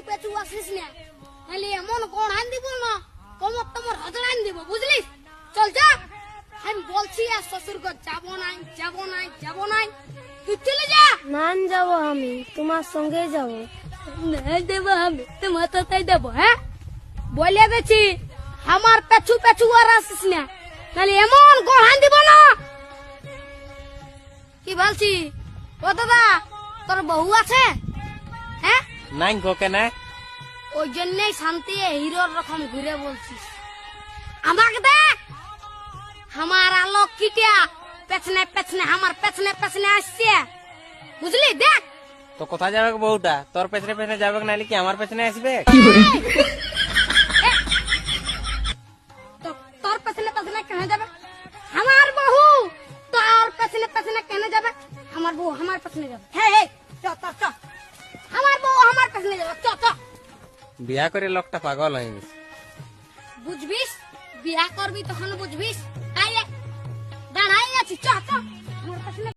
পেছু আসিস না, নাহলে এমন কোন আন দিব না, কমর তোমার হজর আন দিব, বুঝলি? চল যা, আমি বলছি আর শ্বশুর ঘর যাবো নাই, যাবো নাই, যাবো নাই, তুই চলে যা। নান যাব, আমি তোমার সঙ্গে যাব। না দেবো আমি তোমার সাথেই দেবো। হ্যাঁ বলে দিচ্ছি, আমার পেছু পেছু আর আসিস না, নাহলে এমন গোড়ান দিব না। কি বলছি? ও দাদা, তোর বউ আছে? হ্যাঁ, নাই গো কেন? ওই জন্যই শান্তি হিরোর রকম ঘুরে বলছিস। আমাকে দেখ, আমার আলোক কিটিয়া পেছনে পেছনে, আমার পেছনে পেছনে আসছে, বুঝলি? দেখ তো কোথায় যাবে বউটা? তোর পেছনে পেছনে যাবে নাহলে কি আমার পেছনে আসবে? তোর পেছনে পেছনে কেন যাবে? আমার বহু তোর পেছনে পেছনে কেন যাবে? আমার বউ আমার পেছনে যাবে। হ্যাঁ, চ চ চ, আমার বউ আমার পেছনে যাবে, চ চ। বিয়া করে লোকটা পাগল হয়ে গেছে। বুঝবিস, বিয়া করবি তখন বুঝবিস। আইলে দাঁড়াই আছি, চ চ।